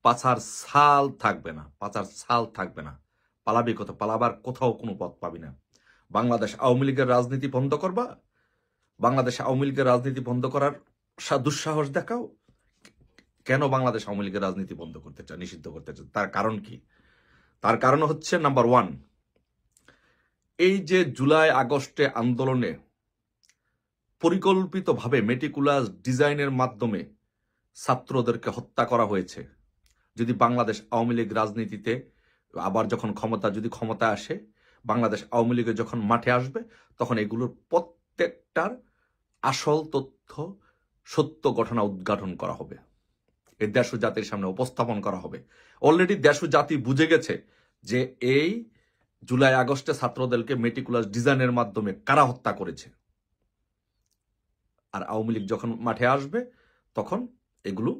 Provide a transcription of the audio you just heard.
পাছার ছাল থাকবে না, পাছার ছাল থাকবে না। পালাবি কোথাও, পালাবার কোথাও কোনো পথ পাবি না। বাংলাদেশ আওয়ামী লীগের রাজনীতি বন্ধ করবা, বাংলাদেশ আওয়ামী লীগের রাজনীতি বন্ধ করার দুঃসাহস দেখাও। কেন বাংলাদেশ আওয়ামী লীগের রাজনীতি বন্ধ করতে চায়, নিষিদ্ধ করতে চায়? তার কারণ কি? তার কারণ হচ্ছে নাম্বার 1, এই যে জুলাই আগস্টে আন্দোলনে পরিকল্পিতভাবে মেটিকুলাস ডিজাইনের মাধ্যমে ছাত্রদেরকে হত্যা করা হয়েছে। যদি বাংলাদেশ আওয়ামী লীগ রাজনীতিতে আবার যখন ক্ষমতায় আসে, বাংলাদেশ আওয়ামী লীগে যখন মাঠে আসবে, তখন এগুলোর প্রত্যেকটার আসল তথ্য, সত্য ঘটনা উদ্ঘাটন করা হবে, এই দেশ ও জাতির সামনে উপস্থাপন করা হবে। অলরেডি দেশ ও জাতি বুঝে গেছে যে এই জুলাই আগস্টে ছাত্রদেরকে মেটিকুলাস ডিজাইনের মাধ্যমে কারা হত্যা করেছে। আর আওয়ামী লীগ যখন মাঠে আসবে, তখন এগুলো